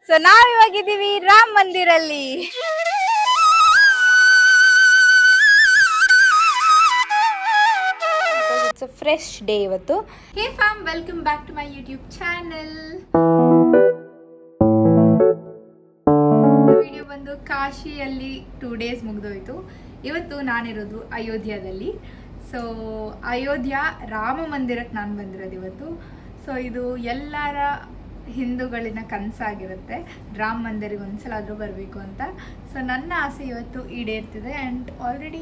So ನಾವಿವಾಗಿದ್ದೀವಿ ರಾಮ್ ಮಂದಿರಲ್ಲಿ. It's a fresh day ಇವತ್ತು. Hey fam, welcome back to my YouTube channel. Video ಬಂದು ಕಾಶಿಯಲ್ಲಿ 2 days ಮುಗಿದೋಯ್ತು. ಇವತ್ತು ನಾನಿರೋದು ಅಯೋಧ್ಯದಲ್ಲಿ. ಸೊ ಅಯೋಧ್ಯ ರಾಮ ಮಂದಿರಕ್ಕೆ ನಾನು ಬಂದಿರೋದು ಇವತ್ತು. ಸೊ ಇದು ಎಲ್ಲರ ಹಿಂದೂಗಳಿನ ಕನಸಾಗಿರುತ್ತೆ, ರಾಮ ಮಂದಿರಿಗೆ ಒಂದ್ಸಲ ಆದರೂ ಬರಬೇಕು ಅಂತ. ಸೊ ನನ್ನ ಆಸೆ ಇವತ್ತು ಈಡೇರ್ತಿದೆ ಆ್ಯಂಡ್ ಆಲ್ರೆಡಿ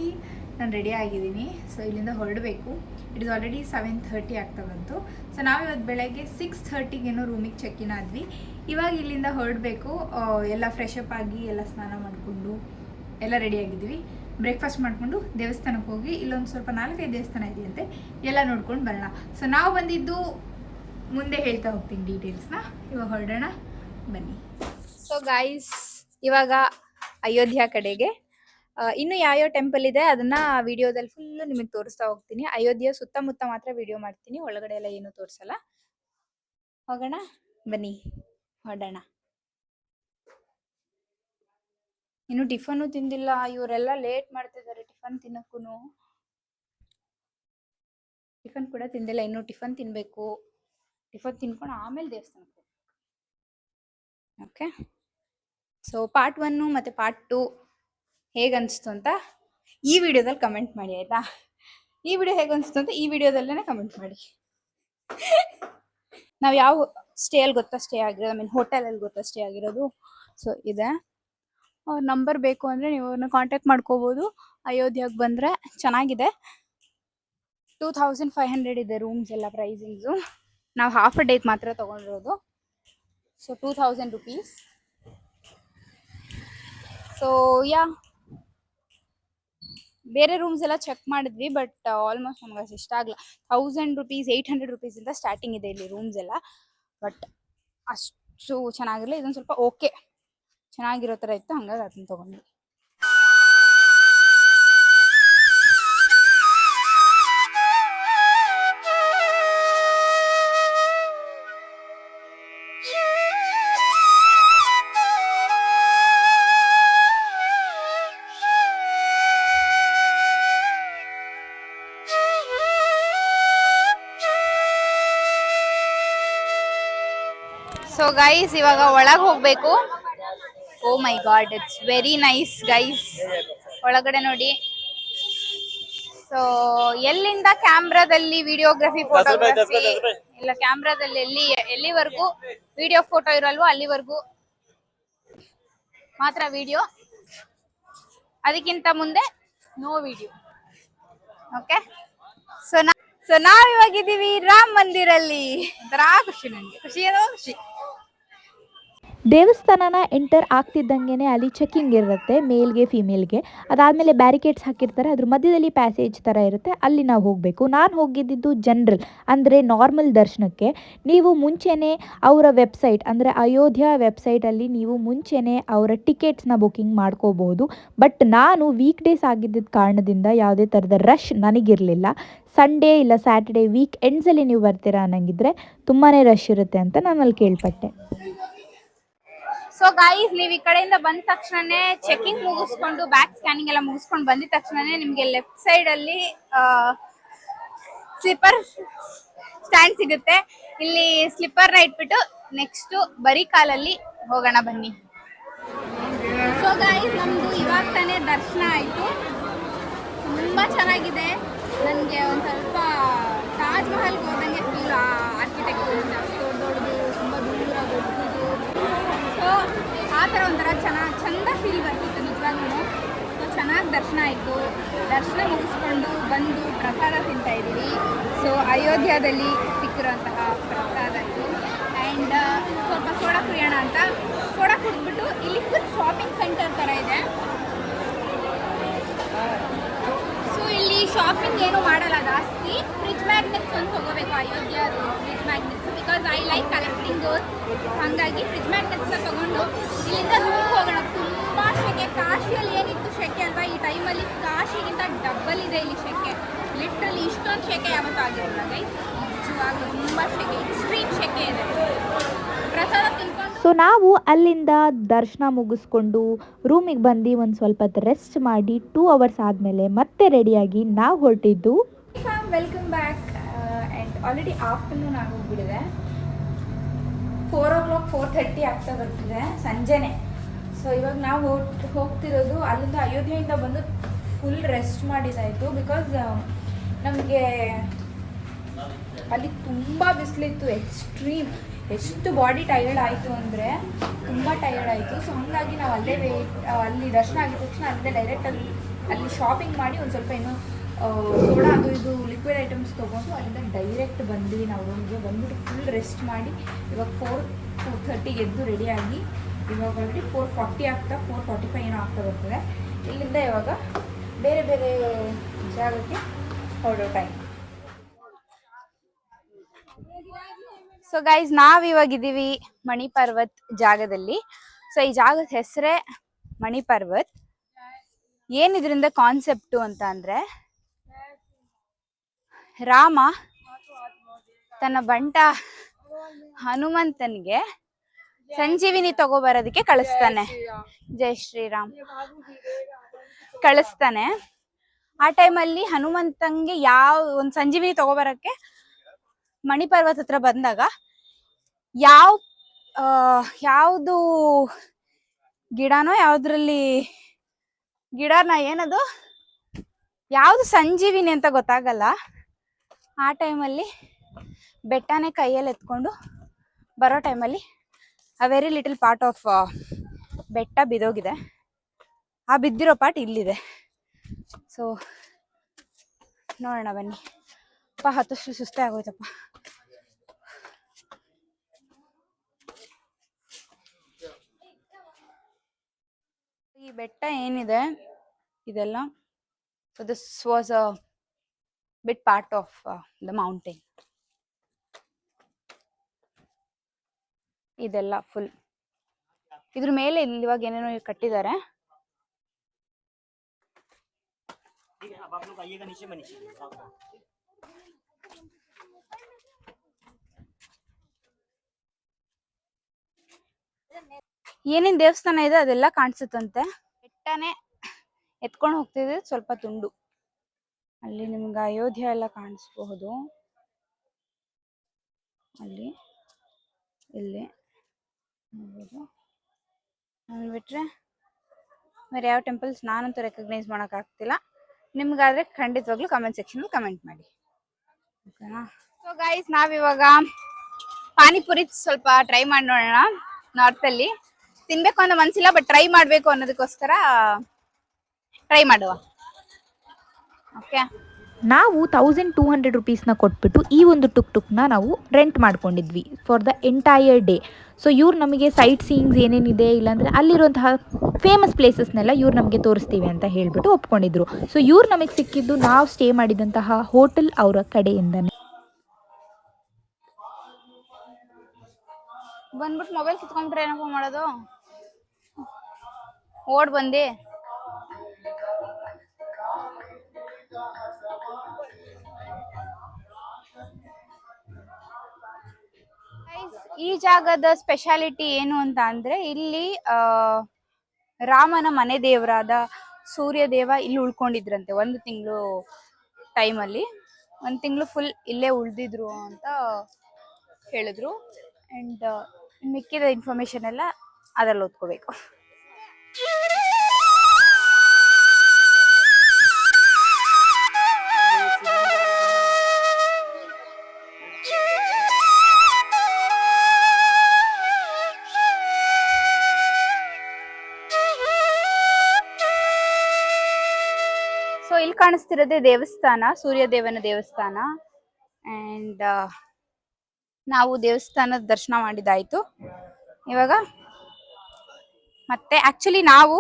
ನಾನು ರೆಡಿ ಆಗಿದ್ದೀನಿ. ಸೊ ಇಲ್ಲಿಂದ ಹೊರಡಬೇಕು. ಇಟ್ ಇಸ್ ಆಲ್ರೆಡಿ 7:30 ಆಗ್ತಾ ಬಂತು. ಸೊ ನಾವಿವತ್ತು ಬೆಳಗ್ಗೆ 6:30ಗೇನೋ ರೂಮಿಗೆ ಚೆಕ್ಇನ್ ಆದ್ವಿ. ಇವಾಗ ಇಲ್ಲಿಂದ ಹೊರಡಬೇಕು. ಎಲ್ಲ ಫ್ರೆಶ್ ಅಪ್ ಆಗಿ ಎಲ್ಲ ಸ್ನಾನ ಮಾಡಿಕೊಂಡು ಎಲ್ಲ ರೆಡಿ ಆಗಿದ್ದೀವಿ. ಬ್ರೇಕ್ಫಾಸ್ಟ್ ಮಾಡಿಕೊಂಡು ದೇವಸ್ಥಾನಕ್ಕೆ ಹೋಗಿ ಇಲ್ಲೊಂದು ಸ್ವಲ್ಪ 4-5 ದೇವಸ್ಥಾನ ಇದೆಯಂತೆ, ಎಲ್ಲ ನೋಡ್ಕೊಂಡು ಬರೋಣ. ಸೊ ನಾವು ಬಂದಿದ್ದು ಮುಂದೆ ಹೇಳ್ತಾ ಹೋಗ್ತೀನಿ ಡೀಟೇಲ್ಸ್ನ. ಇವಾಗ ಹೊರಡೋಣ ಬನ್ನಿ. ಸೊ ಗೈಸ್, ಇವಾಗ ಅಯೋಧ್ಯ ಕಡೆಗೆ ಇನ್ನು ಯಾವ್ಯಾವ ಟೆಂಪಲ್ ಇದೆ ಅದನ್ನ ವಿಡಿಯೋದಲ್ಲಿ ಫುಲ್ಲು ನಿಮಗೆ ತೋರಿಸ್ತಾ ಹೋಗ್ತೀನಿ. ಅಯೋಧ್ಯ ಸುತ್ತಮುತ್ತ ಮಾತ್ರ ವಿಡಿಯೋ ಮಾಡ್ತೀನಿ, ಒಳಗಡೆ ಎಲ್ಲ ಏನು ತೋರಿಸಲ್ಲ. ಹೋಗೋಣ ಬನ್ನಿ, ಹೊರಡೋಣ. ಇನ್ನು ಟಿಫನ್ನು ತಿಂದಿಲ್ಲ, ಇವರೆಲ್ಲ ಲೇಟ್ ಮಾಡ್ತಿದ್ದಾರೆ ಟಿಫನ್ ತಿನ್ನಕ್ಕೂ. ಟಿಫನ್ ಕೂಡ ತಿಂದಿಲ್ಲ, ಇನ್ನು ಟಿಫನ್ ತಿನ್ಬೇಕು. ಟಿಫನ್ ತಿನ್ಕೊಂಡು ಆಮೇಲೆ ದೇವಸ್ಥಾನಕ್ಕೆ ಹೋಗ್ಬೇಕು. ಓಕೆ, ಸೊ ಪಾರ್ಟ್ 1 ಮತ್ತು ಪಾರ್ಟ್ 2 ಹೇಗನ್ನಿಸ್ತು ಅಂತ ಈ ವಿಡಿಯೋದಲ್ಲಿ ಕಮೆಂಟ್ ಮಾಡಿ, ಆಯಿತಾ? ಈ ವಿಡಿಯೋ ಹೇಗೆ ಅನಿಸ್ತು ಅಂತ ಈ ವಿಡಿಯೋದಲ್ಲೇ ಕಮೆಂಟ್ ಮಾಡಿ. ನಾವು ಯಾವ ಸ್ಟೇಯಲ್ಲಿ ಗೊತ್ತಾ ಸ್ಟೇ ಆಗಿರೋದು, ಐ ಮೀನ್ ಹೋಟೆಲಲ್ಲಿ ಗೊತ್ತಾ ಸ್ಟೇ ಆಗಿರೋದು. ಸೊ ಇದೆ, ಅವ್ರ ನಂಬರ್ ಬೇಕು ಅಂದರೆ ನೀವು ಅವ್ರನ್ನ ಕಾಂಟ್ಯಾಕ್ಟ್ ಮಾಡ್ಕೋಬೋದು. ಅಯೋಧ್ಯೆಗೆ ಬಂದರೆ ಚೆನ್ನಾಗಿದೆ. 2500 ಇದೆ ರೂಮ್ಸ್ ಎಲ್ಲ ಪ್ರೈಸಿಂಗ್ಸು. ನಾವು ಹಾಫ್ ಅ ಡೇಗೆ ಮಾತ್ರ ತೊಗೊಂಡಿರೋದು. So 2000 rupees. ಸೊ ಯಾ, ಬೇರೆ ರೂಮ್ಸ್ ಎಲ್ಲ ಚೆಕ್ ಮಾಡಿದ್ವಿ, ಬಟ್ ಆಲ್ಮೋಸ್ಟ್ ನಮ್ಗೆ ಅಷ್ಟು ಇಷ್ಟ ಆಗಲ್ಲ. 1000 rupees 800 rupees ಇಂದ ಸ್ಟಾರ್ಟಿಂಗ್ ಇದೆ ಇಲ್ಲಿ ರೂಮ್ಸ್ ಎಲ್ಲ. ಬಟ್ ಅಷ್ಟು ಚೆನ್ನಾಗಿರಲಿಲ್ಲ. ಇದೊಂದು ಸ್ವಲ್ಪ ಓಕೆ ಚೆನ್ನಾಗಿರೋ ಥರ ಇತ್ತು, ಹಂಗಾಗಿ ಅದನ್ನ ತೊಗೊಂಡ್ವಿ. ಸೊ ಗೈಸ್, ಇವಾಗ ಒಳಗೆ ಹೋಗ್ಬೇಕು. Oh my god, it's very nice guys. ಒಳಗಡೆ ನೋಡಿ. ಸೊ ಎಲ್ಲಿಂದ ಕ್ಯಾಮ್ರಾದಲ್ಲಿ ವಿಡಿಯೋಗ್ರಫಿ, ಫೋಟೋಗ್ರಫಿ ಇಲ್ಲ, ಕ್ಯಾಮ್ರಾದಲ್ಲಿ ಎಲ್ಲಿವರೆಗೂ ವಿಡಿಯೋ ಫೋಟೋ ಇರಲ್ವೋ ಅಲ್ಲಿವರೆಗೂ ಮಾತ್ರ ವಿಡಿಯೋ, ಅದಕ್ಕಿಂತ ಮುಂದೆ ನೋ ವಿಡಿಯೋ. ಓಕೆ, ಸೊ ನಾವಿವಾಗಿದ್ದೀವಿ ರಾಮ್ ಮಂದಿರಲ್ಲಿ. ಒಂಥರ ಖುಷಿ, ನನಗೆ ಖುಷಿ ಏನೋ ಖುಷಿ. ದೇವಸ್ಥಾನನ ಎಂಟರ್ ಆಗ್ತಿದ್ದಂಗೆ ಅಲ್ಲಿ ಚೆಕ್ಕಿಂಗ್ ಇರುತ್ತೆ, ಮೇಲ್ಗೆ ಫಿಮೇಲ್ಗೆ. ಅದಾದಮೇಲೆ ಬ್ಯಾರಿಕೇಡ್ಸ್ ಹಾಕಿರ್ತಾರೆ, ಅದ್ರ ಮಧ್ಯದಲ್ಲಿ ಪ್ಯಾಸೇಜ್ ಥರ ಇರುತ್ತೆ, ಅಲ್ಲಿ ನಾವು ಹೋಗಬೇಕು. ನಾನು ಹೋಗಿದ್ದಿದ್ದು ಜನರಲ್ ಅಂದರೆ ನಾರ್ಮಲ್ ದರ್ಶನಕ್ಕೆ. ನೀವು ಮುಂಚೆನೇ ಅವರ ವೆಬ್ಸೈಟ್ ಅಂದರೆ ಅಯೋಧ್ಯ ವೆಬ್ಸೈಟಲ್ಲಿ ನೀವು ಮುಂಚೆನೇ ಅವರ ಟಿಕೆಟ್ಸ್ನ ಬುಕ್ಕಿಂಗ್ ಮಾಡ್ಕೋಬೋದು. ಬಟ್ ನಾನು ವೀಕ್ ಡೇಸ್ ಆಗಿದ್ದ ಕಾರಣದಿಂದ ಯಾವುದೇ ಥರದ ರಶ್ ನನಗಿರಲಿಲ್ಲ. ಸಂಡೇ ಇಲ್ಲ ಸ್ಯಾಟರ್ಡೇ ವೀಕ್ ಎಂಡ್ಸಲ್ಲಿ ನೀವು ಬರ್ತೀರಾ ಅನ್ನಂಗಿದ್ರೆ ತುಂಬಾ ರಶ್ ಇರುತ್ತೆ ಅಂತ ನಾನು ಅಲ್ಲಿ ಕೇಳ್ಪಟ್ಟೆ. ಸೊ ಗೈಸ್, ನೀವು ಈ ಕಡೆಯಿಂದ ಬಂದ ತಕ್ಷಣನೇ ಚೆಕಿಂಗ್ ಮುಗಿಸ್ಕೊಂಡು ಬ್ಯಾಕ್ ಸ್ಕ್ಯಾನಿಂಗ್ ಎಲ್ಲ ಮುಗಿಸ್ಕೊಂಡು ಬಂದಿದ ತಕ್ಷಣನೇ ನಿಮಗೆ ಲೆಫ್ಟ್ ಸೈಡ್ ಅಲ್ಲಿ ಸ್ಲಿಪ್ಪರ್ ಸ್ಟ್ಯಾಂಡ್ ಸಿಗುತ್ತೆ. ಇಲ್ಲಿ ಸ್ಲಿಪ್ಪರ್ನ ಇಟ್ಬಿಟ್ಟು ನೆಕ್ಸ್ಟ್ ಬರೀ ಕಾಲಲ್ಲಿ ಹೋಗೋಣ ಬನ್ನಿ. ಸೊ ಗೈಸ್, ನಮ್ದು ಇವಾಗ ತಾನೇ ದರ್ಶನ ಆಯಿತು. ತುಂಬಾ ಚೆನ್ನಾಗಿದೆ. ನನಗೆ ಒಂದು ಸ್ವಲ್ಪ ತಾಜ್ ಮಹಲ್ಗೆ ಹೋದಂಗೆ ಫೀಲ್. ಆರ್ಕಿಟೆಕ್ಚರ್ ದೊಡ್ಡದು, ತುಂಬ ದೂರ ದೊಡ್ಡದು. ಸೊ ಆ ಥರ ಒಂಥರ ಚಂದ ಫೀಲ್ ಬರ್ತಿತ್ತು ನಿಜವಾಗ್ಲೂ. ಸೊ ಚೆನ್ನಾಗಿ ದರ್ಶನ ಆಯಿತು. ದರ್ಶನ ಮುಗಿಸ್ಕೊಂಡು ಬಂದು ಪ್ರಸಾದ ತಿಂತಾ ಇದ್ದೀವಿ. ಸೊ ಅಯೋಧ್ಯದಲ್ಲಿ ಸಿಕ್ಕಿರೋಂತಹ ಪ್ರಸಾದ ಇದು. ಆ್ಯಂಡ್ ಸ್ವಲ್ಪ ಸೋಡಾ ಕುಡಿಯೋಣ ಅಂತ ಸೋಡಾ ಕುಡಿದ್ಬಿಟ್ಟು ಇಲ್ಲಿ ಫುಲ್ ಶಾಪಿಂಗ್ ಸೆಂಟರ್ ಥರ ಇದೆ. ಸೊ ಇಲ್ಲಿ ಶಾಪಿಂಗ್ ಏನು ಮಾಡಲ್ಲ ಜಾಸ್ತಿ. ಫ್ರಿಜ್ ಮ್ಯಾಗ್ನೆಟ್ಸ್ ಒಂದು ತೊಗೋಬೇಕು, ಅಯೋಧ್ಯದು fridge magnets, because I like collecting those. ಹಾಗಾಗಿ ಫ್ರಿಜ್ ಮ್ಯಾಗ್ನೆಟ್ಸ್ನ ತೊಗೊಂಡು ಇಲ್ಲಿಂದ ರೂಮ್ಗೆ ಹೋಗೋಣ. ತುಂಬ ಶೆಕೆ. ಕಾಶಿಯಲ್ಲಿ ಏನಿತ್ತು ಶೆಕೆ ಅಲ್ವಾ, ಈ ಟೈಮಲ್ಲಿ ಕಾಶಿಗಿಂತ ಡಬ್ಬಲ್ ಇದೆ ಇಲ್ಲಿ ಶೆಕೆ. ಲಿಟ್ರಲಿ ಇಷ್ಟೊಂದು ಶೆಕೆ ಯಾವತ್ತೂ ಆಗಿರಲ್ಲ ಗೈಸ್. ನಿಜವಾಗ್ಲೂ ತುಂಬ ಶೆಕೆ, ಎಕ್ಸ್ಟ್ರೀಮ್ ಶೆಕೆ ಇದೆ. ಪ್ರಸಾದ ತಿನ್ಕೊಂಡು ಸೊ ನಾವು ಅಲ್ಲಿಂದ ದರ್ಶನ ಮುಗಿಸ್ಕೊಂಡು ರೂಮಿಗೆ ಬಂದು ಒಂದು ಸ್ವಲ್ಪ ಹೊತ್ತು ರೆಸ್ಟ್ ಮಾಡಿ 2 ಅವರ್ಸ್ ಆದಮೇಲೆ ಮತ್ತೆ ರೆಡಿಯಾಗಿ ನಾವು ಹೊರಟಿದ್ದು. Welcome back. And already afternoon ಆಗೋಗ್ಬಿಟ್ಟಿದೆ. 4 o'clock 4:30 ಆಗ್ತಾ ಬರ್ತಿದೆ, ಸಂಜೆನೆ. ಸೊ ಇವಾಗ ನಾವು ಹೋಗ್ತಿರೋದು ಅಲ್ಲಿಂದ ಅಯೋಧ್ಯೆಯಿಂದ ಬಂದು ಫುಲ್ ರೆಸ್ಟ್ ಮಾಡಿದಾಯಿತು. ಬಿಕಾಸ್ ನಮಗೆ ಅಲ್ಲಿ ತುಂಬ ಬಿಸಿಲಿತ್ತು, ಎಕ್ಸ್ಟ್ರೀಮ್. ಎಷ್ಟು ಬಾಡಿ ಟಯರ್ಡ್ ಆಯಿತು ಅಂದರೆ ತುಂಬ ಟಯರ್ಡ್ ಆಯಿತು. ಸೊ ಹಾಗಾಗಿ ನಾವು ಅಲ್ಲೇ ಅಲ್ಲಿ ದರ್ಶನ ಆಗಿದ ತಕ್ಷಣ ಅಲ್ಲಿಂದ ಡೈರೆಕ್ಟಲ್ಲಿ ಅಲ್ಲಿ ಶಾಪಿಂಗ್ ಮಾಡಿ ಒಂದು ಸ್ವಲ್ಪ ಏನೋ ಸೋಡಾ ಅದು ಇದು ಲಿಕ್ವಿಡ್ ಐಟಮ್ಸ್ ತೊಗೊಂಡು ಅಲ್ಲಿಂದ ಡೈರೆಕ್ಟ್ ಬಂದ್ವಿ ನಾವು ರೂಮ್ಗೆ. ಬಂದ್ಬಿಟ್ಟು ಫುಲ್ ರೆಸ್ಟ್ ಮಾಡಿ ಇವಾಗ 4:30 ಎದ್ದು ರೆಡಿಯಾಗಿ ಇವಾಗ ಆಲ್ರೆಡಿ 4:40 ಆಗ್ತಾ 4:45 ಏನೋ ಆಗ್ತಾ ಬರ್ತದೆ. ಇಲ್ಲಿಂದ ಇವಾಗ ಬೇರೆ ಬೇರೆ ಜಾಗಕ್ಕೆ ಹೊರಡೋ ಟೈಮ್. ಸೊ ಗೈಸ್, ನಾವಿವಾಗಿದ್ದೀವಿ ಮಣಿಪರ್ವತ್ ಜಾಗದಲ್ಲಿ. ಸೊ ಈ ಜಾಗದ ಹೆಸರೇ ಮಣಿಪರ್ವತ್. ಏನಿದ್ರಿಂದ ಕಾನ್ಸೆಪ್ಟು ಅಂತ ಅಂದರೆ, ರಾಮ ತನ್ನ ಬಂಟ ಹನುಮಂತನಿಗೆ ಸಂಜೀವಿನಿ ತಗೋಬರೋದಕ್ಕೆ ಕಳಿಸ್ತಾನೆ. ಜೈ ಶ್ರೀರಾಮ್. ಕಳಿಸ್ತಾನೆ. ಆ ಟೈಮಲ್ಲಿ ಹನುಮಂತಂಗೆ ಒಂದು ಸಂಜೀವಿನಿ ತಗೋಬರಕ್ಕೆ ಮಣಿಪರ್ವತ ಹತ್ರ ಬಂದಾಗ ಯಾವುದು ಗಿಡನೋ ಗಿಡನ ಏನದು ಯಾವುದು ಸಂಜೀವಿನಿ ಅಂತ ಗೊತ್ತಾಗಲ್ಲ. ಆ ಟೈಮಲ್ಲಿ ಬೆಟ್ಟನೇ ಕೈಯಲ್ಲಿ ಎತ್ಕೊಂಡು ಬರೋ ಟೈಮಲ್ಲಿ a very little part of ಬೆಟ್ಟ ಬಿದ್ದೋಗಿದೆ. ಆ ಬಿದ್ದಿರೋ ಪಾರ್ಟ್ ಇಲ್ಲಿದೆ. ಸೊ ನೋಡೋಣ ಬನ್ನಿ. ಹತ್ತಷ್ಟು ಸುಸ್ತೇ ಆಗೋಯ್ತಪ್ಪ. ಈ ಬೆಟ್ಟ ಏನಿದೆ ಇದೆಲ್ಲ, so this was a bit part of the mountain. ಇದೆಲ್ಲ ಫುಲ್ ಇದ್ರ ಮೇಲೆ ಇವಾಗ ಏನೇನೋ ಕಟ್ಟಿದ್ದಾರೆ. ಏನೇನ್ ದೇವಸ್ಥಾನ ಇದೆ ಅದೆಲ್ಲ ಕಾಣಿಸುತ್ತಂತೆ. ಬೆಟ್ಟನೇ ಎತ್ಕೊಂಡು ಹೋಗ್ತಿದ್ರೆ ಸ್ವಲ್ಪ ತುಂಡು. ಅಲ್ಲಿ ನಿಮ್ಗೆ ಅಯೋಧ್ಯ ಎಲ್ಲ ಕಾಣಿಸ್ಬಹುದು. ಅಲ್ಲಿ ಇಲ್ಲಿ ನೋಡ್ಬೋದು. ಬಿಟ್ರೆ ಬೇರೆ ಯಾವ ಟೆಂಪಲ್ಸ್ ನಾನಂತೂ ರೆಕಗ್ನೈಸ್ ಮಾಡಕ್ ಆಗ್ತಿಲ್ಲ. ನಿಮ್ಗಾದ್ರೆ ಖಂಡಿತವಾಗ್ಲೂ ಕಮೆಂಟ್ ಸೆಕ್ಷನ್ ಕಮೆಂಟ್ ಮಾಡಿ, ಓಕೆನಾ? ಸೊ ಗೈಸ್, ನಾವಿವಾಗ ಪಾನಿಪುರಿ ಸ್ವಲ್ಪ ಟ್ರೈ ಮಾಡಿ ನೋಡೋಣ. ನಾರ್ತ್ ಅಲ್ಲಿ ತಿನ್ಬೇಕು ಅನ್ನೋ ಮನ್ಸಿಲ್ಲ, ಬಟ್ ಟ್ರೈ ಮಾಡ್ಬೇಕು ಅನ್ನೋದಕ್ಕೋಸ್ಕರ ಟ್ರೈ ಮಾಡುವ. ಓಕೆ, ನಾವು 1200 ರುಪೀಸ್ನ ಕೊಟ್ಬಿಟ್ಟು ಈ ಒಂದು ಟುಕ್ನ ನಾವು ರೆಂಟ್ ಮಾಡ್ಕೊಂಡಿದ್ವಿ for the entire day. So ಇವ್ರು ನಮಗೆ ಸೈಟ್ ಸೀಯಿಂಗ್ಸ್ ಏನೇನಿದೆ, ಇಲ್ಲಾಂದರೆ ಅಲ್ಲಿರುವಂತಹ ಫೇಮಸ್ ಪ್ಲೇಸಸ್ನೆಲ್ಲ ಇವ್ರು ನಮಗೆ ತೋರಿಸ್ತೀವಿ ಅಂತ ಹೇಳಿಬಿಟ್ಟು ಒಪ್ಕೊಂಡಿದ್ರು. ಸೊ ಇವ್ರು ನಮಗೆ ಸಿಕ್ಕಿದ್ದು ನಾವು ಸ್ಟೇ ಮಾಡಿದಂತಹ ಹೋಟೆಲ್ ಅವರ ಕಡೆಯಿಂದನೇ. ಬಂದ್ಬಿಟ್ಟು ಮೊಬೈಲ್ ಕಿತ್ಕೊಂಡ್ಬಿಟ್ರೆ ಏನಪ್ಪ ಮಾಡೋದು? ಓಡ್ ಬಂದಿ. ಈ ಜಾಗದ ಸ್ಪೆಷಾಲಿಟಿ ಏನು ಅಂತ ಅಂದ್ರೆ, ಇಲ್ಲಿ ರಾಮನ ಮನೆ ದೇವರಾದ ಸೂರ್ಯ ದೇವ ಇಲ್ಲಿ ಉಳ್ಕೊಂಡಿದ್ರಂತೆ 1 ತಿಂಗಳು ಟೈಮಲ್ಲಿ. 1 ತಿಂಗಳು ಫುಲ್ ಇಲ್ಲೇ ಉಳ್ದಿದ್ರು ಅಂತ ಹೇಳಿದ್ರು. ಅಂಡ್ ಮಿಕ್ಕಿದ ಇನ್ಫಾರ್ಮೇಶನ್ ಎಲ್ಲ ಅದ್ರಲ್ಲಿ ಓದ್ಕೋಬೇಕು. ಸೊ ಇಲ್ಲಿ ಕಾಣಿಸ್ತಿರೋದೇ ದೇವಸ್ಥಾನ, ಸೂರ್ಯದೇವನ ದೇವಸ್ಥಾನ. ಅಂಡ್ ನಾವು ದೇವಸ್ಥಾನದ ದರ್ಶನ ಮಾಡಿದಾಯ್ತು. ಇವಾಗ ಮತ್ತೆ ಆಕ್ಚುಲಿ ನಾವು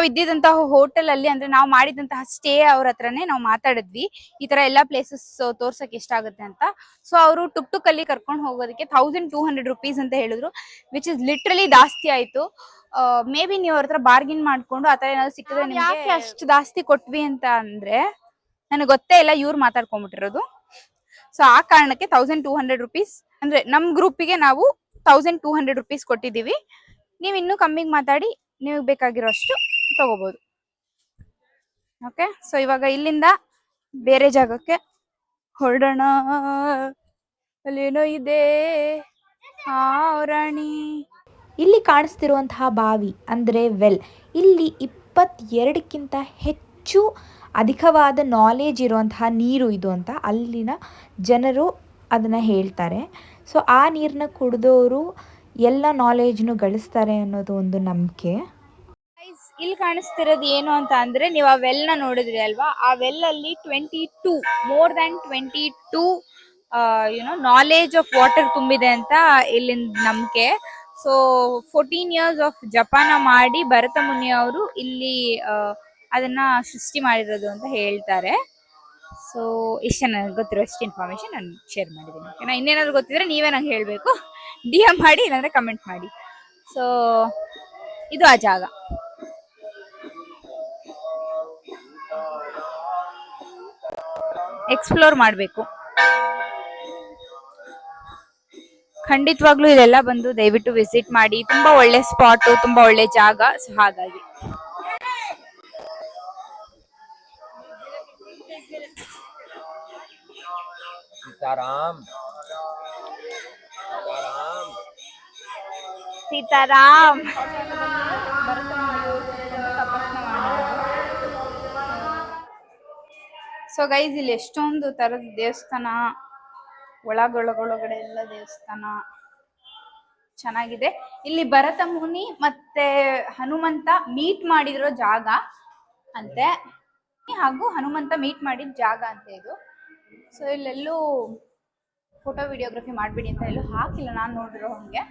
ಇದ್ದಿದ್ದಂತಹ ಹೋಟೆಲ್ ಅಲ್ಲಿ, ಅಂದ್ರೆ ನಾವು ಮಾಡಿದಂತಹ ಸ್ಟೇ ಅವ್ರ ಹತ್ರನೇ ನಾವು ಮಾತಾಡಿದ್ವಿ, ಈ ತರ ಎಲ್ಲಾ ಪ್ಲೇಸಸ್ ತೋರ್ಸಕ್ ಎಷ್ಟಾಗುತ್ತೆ ಅಂತ. ಸೊ ಅವರು ಟುಕ್ ಅಲ್ಲಿ ಕರ್ಕೊಂಡು ಹೋಗೋದಕ್ಕೆ 1200 ರುಪೀಸ್ ಅಂತ ಹೇಳಿದ್ರು, ವಿಚ್ ಇಸ್ ಲಿಟ್ರಲಿ ಜಾಸ್ತಿ ಆಯ್ತು. ಮೇ ಬಿ ನೀವು ಅವ್ರ ಹತ್ರ ಬಾರ್ಗಿನ್ ಮಾಡ್ಕೊಂಡು ಆತರ ಏನಾದ್ರು ಸಿಕ್ಕಿದ್ರೆ, ಯಾಕೆ ಅಷ್ಟು ಜಾಸ್ತಿ ಕೊಟ್ವಿ ಅಂತ ಅಂದ್ರೆ ನನಗೆ ಗೊತ್ತೇ ಇಲ್ಲ, ಇವ್ರು ಮಾತಾಡ್ಕೊಂಡ್ಬಿಟ್ಟಿರೋದು. ಸೊ ಆ ಕಾರಣಕ್ಕೆ 1200 ರುಪೀಸ್ ಅಂದ್ರೆ ನಮ್ ಗ್ರೂಪಿಗೆ ನಾವು 1200 ರುಪೀಸ್ ಕೊಟ್ಟಿದ್ದೀವಿ. ನೀವು ಇನ್ನೂ ಕಮ್ಮಿಗೆ ಮಾತಾಡಿ ನಿಮಗೆ ಬೇಕಾಗಿರೋಷ್ಟು ತಗೋಬಹುದು. ಓಕೆ, ಸೊ ಇವಾಗ ಇಲ್ಲಿಂದ ಬೇರೆ ಜಾಗಕ್ಕೆ ಹೊರಡೋಣ. ಅಲ್ಲೇನೋ ಇದೆ ರಾಣಿ. ಇಲ್ಲಿ ಕಾಣಿಸ್ತಿರುವಂತಹ ಬಾವಿ ಅಂದರೆ ವೆಲ್, ಇಲ್ಲಿ 22ಕ್ಕಿಂತ ಹೆಚ್ಚು ಅಧಿಕವಾದ ನಾಲೇಜ್ ಇರುವಂತಹ ನೀರು ಇದು ಅಂತ ಅಲ್ಲಿನ ಜನರು ಅದನ್ನು ಹೇಳ್ತಾರೆ. ಸೊ ಆ ನೀರನ್ನ ಕುಡಿದವರು ಎಲ್ಲ ನಾಲೇಜ್ನು ಗಳಿಸ್ತಾರೆ ಅನ್ನೋದು ಒಂದು ನಂಬಿಕೆ. ಇಲ್ಲಿ ಕಾಣಿಸ್ತಿರೋದು ಏನು ಅಂತ ಅಂದ್ರೆ, ನೀವು ಆ ವೆಲ್ ನ ನೋಡಿದ್ರಿ ಅಲ್ವಾ, ಆ ವೆಲ್ ಅಲ್ಲಿ 22 more than 22 knowledge of water ತುಂಬಿದೆ ಅಂತ ಇಲ್ಲಿನ ನಂಬಿಕೆ. ಸೊ 14 years ಆಫ್ ಜಪಾನ ಮಾಡಿ ಭರತ ಮುನಿ ಅವರು ಇಲ್ಲಿ ಅದನ್ನ ಸೃಷ್ಟಿ ಮಾಡಿರೋದು ಅಂತ ಹೇಳ್ತಾರೆ. ಸೊ ಇಷ್ಟ ನನಗೆ ಗೊತ್ತಿರೋ ಇಷ್ಟು ಇನ್ಫಾರ್ಮೇಶನ್ ನಾನು ಶೇರ್ ಮಾಡಿದ್ದೀನಿ. ಓಕೆನಾ, ಇನ್ನೇನಾದ್ರು ಗೊತ್ತಿದ್ರೆ ನೀವೇ ನಂಗೆ ಹೇಳಬೇಕು, DM ಮಾಡಿ ಇಲ್ಲಾಂದ್ರೆ ಕಮೆಂಟ್ ಮಾಡಿ. ಸೊ ಇದು ಆ ಜಾಗ. ಎಕ್ಸ್ಪ್ಲೋರ್ ಮಾಡಬೇಕು ಖಂಡಿತವಾಗ್ಲೂ. ಇದೆಲ್ಲ ಬಂದು ದಯವಿಟ್ಟು ವಿಸಿಟ್ ಮಾಡಿ. ತುಂಬಾ ಒಳ್ಳೆ ಸ್ಪಾಟ್, ತುಂಬಾ ಒಳ್ಳೆ ಜಾಗ. ಸೊ ಹಾಗಾಗಿ ಸೀತಾರಾಮ್ ಸೊ ಗೈಸ್, ಇಲ್ಲಿ ಎಷ್ಟೊಂದು ತರದ ದೇವಸ್ಥಾನ, ಒಳಗಡೆ ಎಲ್ಲ ದೇವಸ್ಥಾನ ಚೆನ್ನಾಗಿದೆ. ಇಲ್ಲಿ ಭರತ ಮುನಿ ಮತ್ತೆ ಹನುಮಂತ ಮೀಟ್ ಮಾಡಿರೋ ಜಾಗ ಅಂತೆ, ಹಾಗೂ ಹನುಮಂತ ಮೀಟ್ ಮಾಡಿದ ಜಾಗ ಅಂತೆ ಇದು. ಸೊ ಇಲ್ಲೆಲ್ಲೂ ಫೋಟೋ ವಿಡಿಯೋಗ್ರಫಿ ಮಾಡ್ಬಿಡಿ ಅಂತ ಎಲ್ಲೂ ಹಾಕಿಲ್ಲ ನಾನು ನೋಡಿರೋ ಹಂಗೆ.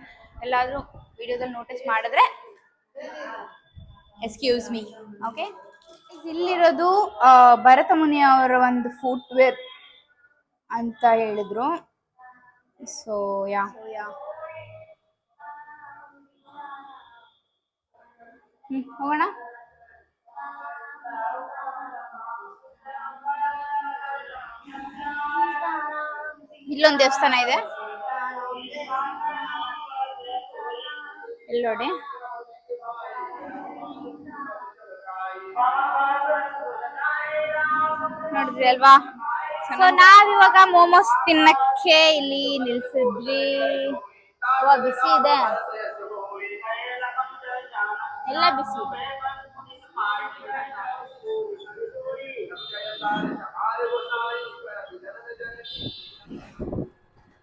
ಎಲ್ಲಾದ್ರೂ ವಿಡಿಯೋದಲ್ಲಿ ನೋಟಿಸ್ ಮಾಡಿದ್ರೆ ಎಕ್ಸ್ಕ್ಯೂಸ್ ಮೀ. ಓಕೆ, ಇಲ್ಲಿರೋದು ಭರತ ಮುನಿ ಅವರ ಒಂದು ಫುಟ್ವೇರ್ ಅಂತ ಹೇಳಿದ್ರು. ಸೊ ಯಾ ಹೋಗೋಣ. ಇಲ್ಲೊಂದು ದೇವಸ್ಥಾನ ಇದೆ, ಇಲ್ಲಿ ನೋಡಿ. ನೋಡಿದ್ರಿ ಅಲ್ವಾ? ಸೊ ನಾವಿವಾಗ ಮೋಮೋಸ್ ತಿನ್ನಕ್ಕೆ ಇಲ್ಲಿ ನಿಲ್ಸಿದ್ವಿ. ಬಿಸಿ ಇದೆ, ಎಲ್ಲ ಬಿಸಿ ಇದೆ.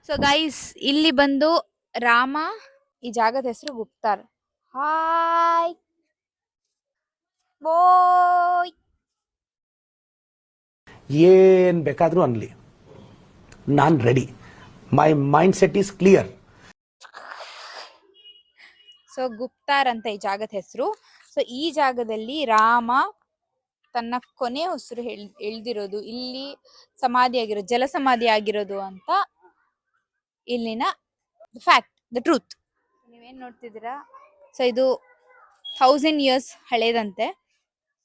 ಸೊ ಗೈಸ್, ಇಲ್ಲಿ ಬಂದು ರಾಮ, ಈ ಜಾಗದ ಹೆಸರು ಗುಪ್ತಾರ್. Hi boy. ಏನ್ ಬೇಕಾದ್ರೂ ಅನ್ಲಿ, ನಾನ್ ready. My mindset is clear. So Guptar ಅಂತ ಈ ಜಾಗದ ಹೆಸರು. ಸೊ ಈ ಜಾಗದಲ್ಲಿ ರಾಮ ತನ್ನ ಕೊನೆ ಉಸಿರು ಎಳ್ದಿರೋದು, ಇಲ್ಲಿ ಸಮಾಧಿ ಆಗಿರೋದು, ಜಲ ಸಮಾಧಿ ಆಗಿರೋದು ಅಂತ ಇಲ್ಲಿನ ಫ್ಯಾಕ್ಟ್, ದ ಟ್ರೂತ್. ನೀವೇನ್ ನೋಡ್ತಿದ್ದೀರಾ, ಸೊ ಇದು 1000 years ಹಳೇದಂತೆ.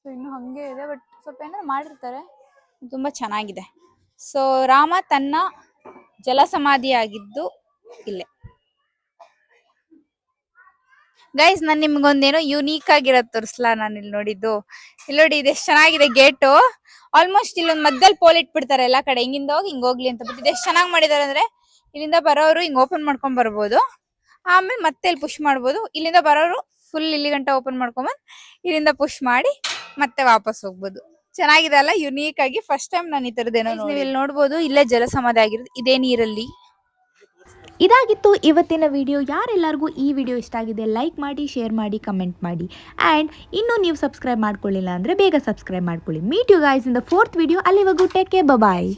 ಸೊ ಇನ್ನು ಹಂಗೆ ಇದೆ, ಬಟ್ ಸ್ವಲ್ಪ ಏನಾದ್ರು ಮಾಡಿರ್ತಾರೆ. ತುಂಬಾ ಚೆನ್ನಾಗಿದೆ. ಸೊ ರಾಮ ತನ್ನ ಜಲ ಸಮಾಧಿ ಆಗಿದ್ದು ಇಲ್ಲೇ. ಗೈಸ್, ನಾನು ನಿಮ್ಗೊಂದೇನೋ ಯುನೀಕ್ ಆಗಿರೋದು ತೋರಿಸ್ಲಾ. ನಾನು ಇಲ್ಲಿ ನೋಡಿದ್ದು, ಇಲ್ಲಿ ನೋಡಿ, ಇದು ಎಷ್ಟು ಚೆನ್ನಾಗಿದೆ ಗೇಟು. ಆಲ್ಮೋಸ್ಟ್ ಇಲ್ಲೊಂದು ಮಧ್ಯದಲ್ಲಿ ಪೋಲ್ ಇಟ್ಬಿಡ್ತಾರೆ ಎಲ್ಲ ಕಡೆ, ಹಿಂಗಿಂದ ಹೋಗಿ ಹಿಂಗ್ ಹೋಗ್ಲಿ ಅಂತ. ಬಟ್ ಇದು ಎಷ್ಟು ಚೆನ್ನಾಗಿ ಮಾಡಿದಾರೆ ಅಂದ್ರೆ, ಇಲ್ಲಿಂದ ಬರೋರು ಹಿಂಗ್ ಓಪನ್ ಮಾಡ್ಕೊಂಡ್ ಬರ್ಬೋದು, ಆಮೇಲೆ ಮತ್ತೆ ಇಲ್ಲಿ ಪುಷ್ ಮಾಡ್ಬೋದು. ಇಲ್ಲಿಂದ ಬರೋರು ಫುಲ್ ಇಲ್ಲಿ ಗಂಟ ಓಪನ್ ಮಾಡ್ಕೊಂಬಂದ್ ಇಲ್ಲಿಂದ ಪುಷ್ ಮಾಡಿ ಮತ್ತೆ ವಾಪಸ್ ಹೋಗ್ಬೋದು. ಚೆನ್ನಾಗಿದೆ ಅಲ್ಲ, ಯುನೀಕ್ ಆಗಿ. ಫಸ್ಟ್ ಟೈಮ್ ನಾನು ಈ ತರದೇನೋ. ನೀವು ಇಲ್ಲಿ ನೋಡ್ಬೋದು, ಇಲ್ಲೇ ಜಲ ಸಮಾಧಿ ಆಗಿರೋದು ಇದೇ ನೀರಲ್ಲಿ. ಇದಾಗಿತ್ತು ಇವತ್ತಿನ ವಿಡಿಯೋ. ಯಾರೆಲ್ಲರಿಗೂ ಈ ವಿಡಿಯೋ ಇಷ್ಟ ಆಗಿದೆ ಲೈಕ್ ಮಾಡಿ, ಶೇರ್ ಮಾಡಿ, ಕಮೆಂಟ್ ಮಾಡಿ. ಆ್ಯಂಡ್ ಇನ್ನೂ ನೀವು ಸಬ್ಸ್ಕ್ರೈಬ್ ಮಾಡ್ಕೊಳ್ಳಿಲ್ಲ ಅಂದರೆ ಬೇಗ ಸಬ್ಸ್ಕ್ರೈಬ್ ಮಾಡ್ಕೊಳ್ಳಿ. Meet you guys in the 4th video. ಅಲ್ಲಿವರೆಗೂ ಟೇಕ್ ಕೇರ್, ಬಾಯ್.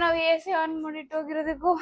ನಾವು AC ಆನ್ ಮಾಡಿಟ್ಟು ಹೋಗಿರೋದಕ್ಕೂ